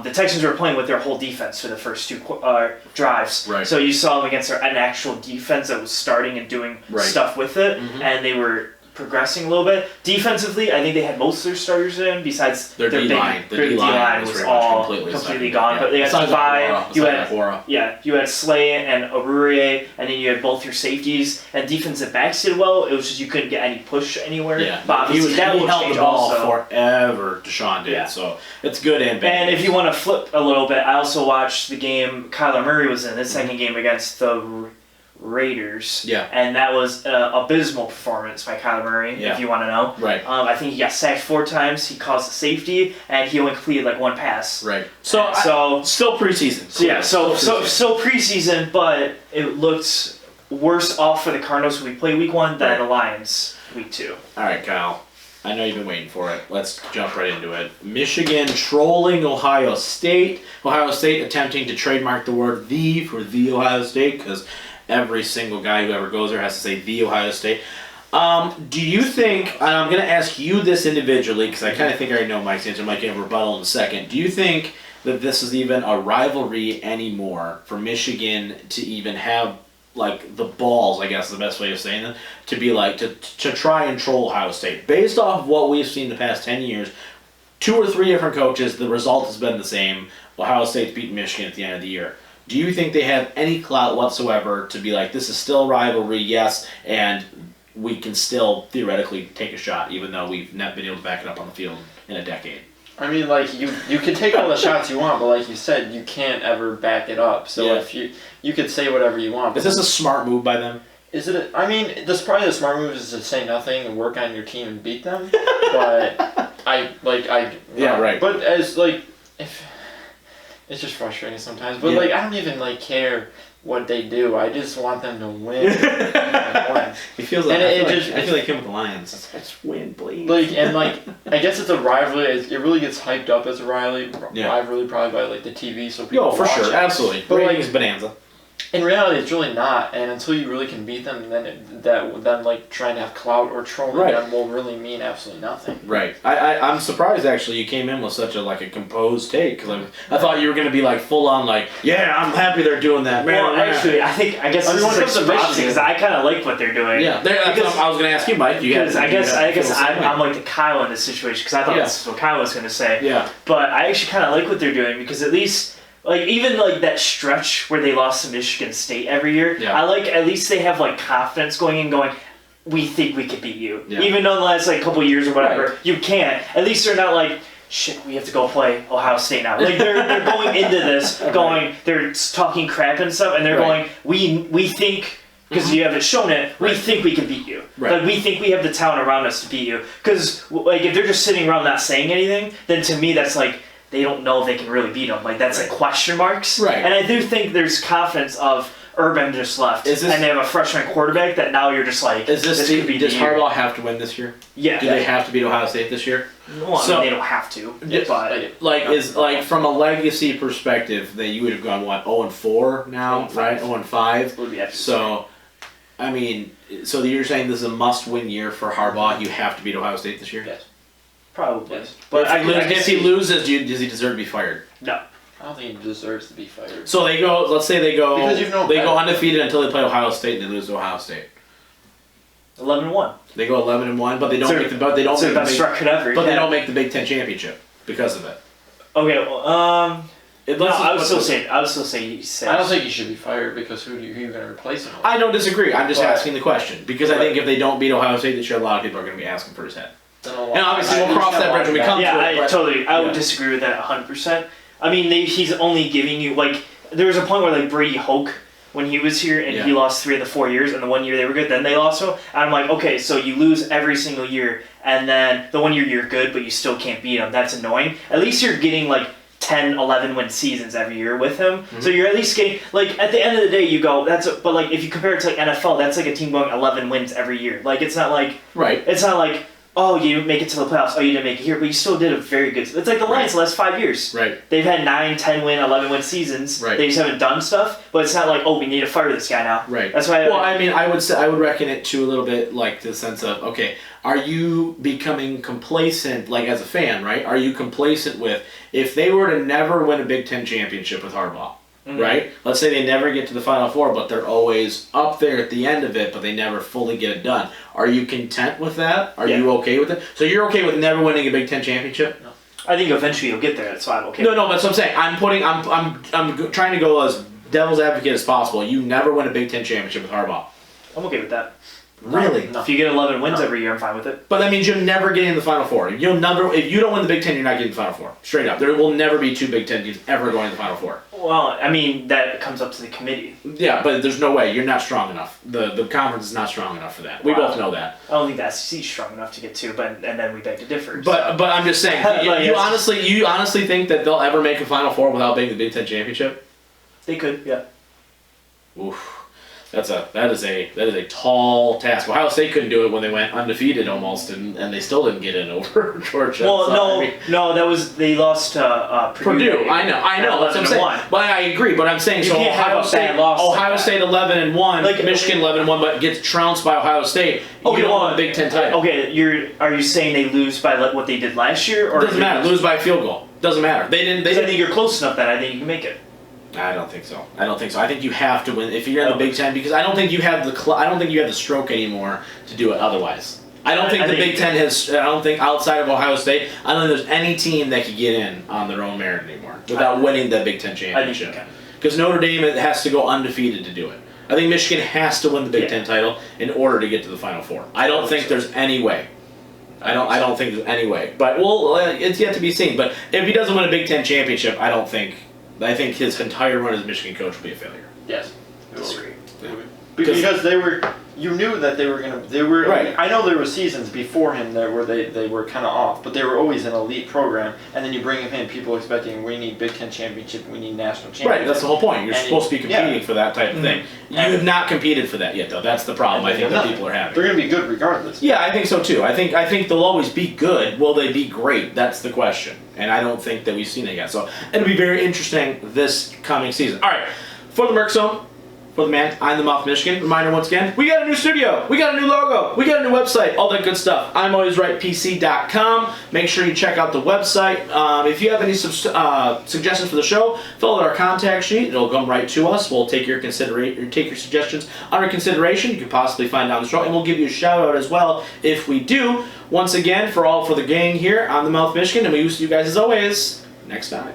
the Texans were playing with their whole defense for the first 2 drives. Right. So you saw them against an actual defense that was starting and doing stuff with it, and they were progressing a little bit. Defensively, I think they had most of their starters in, besides their D-line. Their D-line was all completely gone. But they had Dubai, you had Slay and Arurie, and then you had both your safeties, and defensive backs did well. It was just you couldn't get any push anywhere. Yeah. But obviously he held the ball forever, Deshaun did. Yeah. So it's good and bad. And if you want to flip a little bit, I also watched the game Kyler Murray was in, his second game against the Raiders. Yeah. And that was an abysmal performance by Kyler Murray, if you want to know. Right. I think he got sacked 4 times, he caused a safety, and he only completed 1 pass. Right. So still preseason. So preseason, but it looked worse off for the Cardinals when we play week 1 than the Lions week 2. All right, Kyle. I know you've been waiting for it. Let's jump right into it. Michigan trolling Ohio State. Ohio State attempting to trademark the word "the" for the Ohio State, because every single guy who ever goes there has to say the Ohio State. Do you think, and I'm going to ask you this individually, because I kind of think I already know Mike's answer, I might get a rebuttal in a second. Do you think that this is even a rivalry anymore for Michigan to even have like the balls, I guess is the best way of saying it, to be like to try and troll Ohio State. Based off what we've seen the past 10 years, 2 or 3 different coaches, the result has been the same. Ohio State's beaten Michigan at the end of the year. Do you think they have any clout whatsoever to be like, this is still a rivalry, yes, and we can still theoretically take a shot, even though we've not been able to back it up on the field in a decade? I mean, like, you can take all the shots you want, but like you said, you can't ever back it up. So if you could say whatever you want. Is this a smart move by them? Is it? I mean, this probably the smart move is to say nothing and work on your team and beat them. But yeah, right. But as like, if it's just frustrating sometimes. But like, I don't even like care what they do. I just want them to win. He feels like I feel like him with the Lions. Let's win, please. Like I guess it's a rivalry. It really gets hyped up as a rivalry probably by like the TV, so people for watch sure, it. absolutely. But ratings bonanza. In reality, it's really not, and until you really can beat them, then like trying to have clout or trolling them will really mean absolutely nothing. Right. I'm surprised actually you came in with such a composed take, because I thought you were gonna be like full on like, yeah, I'm happy they're doing that. Well, actually, I guess this is like because I kind of like what they're doing. Yeah, I was gonna ask you, Mike. I guess I'm like the Kyle in this situation, because I thought this is what Kyle was gonna say. Yeah. But I actually kind of like what they're doing, because at least. Like, even, like, that stretch where they lost to Michigan State every year, I like, at least they have, like, confidence going in, going, we think we could beat you. Yeah. Even though the last, like, couple years or whatever, you can't. At least they're not like, shit, we have to go play Ohio State now. Like, they're going into this, they're talking crap and stuff, and they're going, we think... Because you haven't shown it, we think we can beat you. Right. Like, we think we have the talent around us to beat you. Because, like, if they're just sitting around not saying anything, then to me that's like... They don't know if they can really beat them. Like, that's like question marks. Right. And I do think there's confidence of Urban just left, and they have a freshman quarterback that now you're just like, does Harbaugh have to win this year? Yeah. Do they have to beat Ohio State this year? Well, I mean, they don't have to. But from a legacy perspective, that you would have gone 0-4 now, right? 0-5. Would be so, I mean, so you're saying this is a must-win year for Harbaugh? You have to beat Ohio State this year? Yes. Probably. But if he loses, does he deserve to be fired? No. I don't think he deserves to be fired. So let's say they go go undefeated until they play Ohio State and they lose to Ohio State. 11-1. They go 11-1, but they don't make the Big Ten championship because of it. Okay, well, I would still say. I don't think he should be fired, because who are you going to replace him with? I don't disagree. I'm just asking the question, because I think if they don't beat Ohio State this year, a lot of people are going to be asking for his head. And obviously we'll cross that bridge when we come to it. I would disagree with that 100%. I mean, he's only giving you, like, there was a point where, like, Brady Hoke, when he was here, and he lost 3 of the 4 years, and the 1 year they were good, then they lost him. And I'm like, okay, so you lose every single year, and then the 1 year you're good, but you still can't beat him. That's annoying. At least you're getting, like, 10, 11 win seasons every year with him. Mm-hmm. So you're at least getting, like, at the end of the day, you go, but, like, if you compare it to, like, NFL, that's, like, a team going 11 wins every year. Like, it's not like, it's not like, oh, you didn't make it to the playoffs. Oh, you didn't make it here, but you still did a very good. It's like the Lions the last 5 years. Right. They've had 9, 10 win, 11 win seasons. Right. They just haven't done stuff. But it's not like, oh, we need to fire this guy now. Right. That's why. Well, I mean, I would reckon it to a little bit like the sense of, okay, are you becoming complacent, like as a fan, right? Are you complacent with if they were to never win a Big Ten championship with Harbaugh? Mm-hmm. Right? Let's say they never get to the Final Four, but they're always up there at the end of it, but they never fully get it done. Are you content with that? Are you okay with it? So you're okay with never winning a Big Ten championship? No. I think eventually you'll get there. That's why I'm okay. No, that's what I'm saying. I'm trying to go as devil's advocate as possible. You never win a Big Ten championship with Harbaugh. I'm okay with that. Really? No. If you get 11 wins every year, I'm fine with it. But that means you'll never get in the Final Four. If you don't win the Big Ten, you're not getting the Final Four. Straight up. There will never be 2 Big Ten teams ever going to the Final Four. Well, I mean, that comes up to the committee. Yeah, but there's no way. You're not strong enough. The conference is not strong enough for that. We both know that. I don't think the SEC is strong enough to get to, and then we beg to differ. But I'm just saying, you honestly think that they'll ever make a Final Four without being the Big Ten championship? They could, yeah. Oof. That is a tall task. Ohio State couldn't do it when they went undefeated almost, and they still didn't get in over Georgia. Well, they lost to Purdue. I know. That's what I'm saying. But I agree. But I'm saying Ohio State 11-1, like Michigan 11-1, but gets trounced by Ohio State. You don't want the Big Ten title. Okay, are you saying they lose by what they did last year, or doesn't matter? Lose by a field goal. Doesn't matter. They didn't. I think you're close enough that I think you can make it. I don't think so. I think you have to win if you're in the Big Ten because I don't think you have the stroke anymore to do it otherwise. I don't think the Big Ten has. I don't think outside of Ohio State, I don't think there's any team that could get in on their own merit anymore without winning the Big Ten championship. Because Notre Dame has to go undefeated to do it. I think Michigan has to win the Big Ten title in order to get to the Final Four. I don't think there's any way. I don't think there's any way. But it's yet to be seen. But if he doesn't win a Big Ten championship, I think his entire run as Michigan coach will be a failure. Yes. Disagree. Yeah. Because you knew that they were. Right. I know there were seasons before him where they were kind of off, but they were always an elite program. And then you bring him in, people expecting we need Big Ten championship, we need national championship. Right. That's the whole point. You're supposed to be competing for that type of thing. You have not competed for that yet, though. That's the problem I think that people are having. They're going to be good regardless. Yeah, I think so too. I think they'll always be good. Will they be great? That's the question. And I don't think that we've seen it yet. So it'll be very interesting this coming season. All right, for the Merc Zone. For the man, I'm the Mouth Michigan. Reminder once again, we got a new studio, we got a new logo, we got a new website, all that good stuff. I'm alwaysrightpc.com. Make sure you check out the website. If you have any suggestions for the show, fill out our contact sheet. It'll come right to us. We'll take your suggestions under consideration. You can possibly find down the show, and we'll give you a shout out as well if we do. Once again, for the gang here, I'm the Mouth Michigan, and we will see you guys as always next time.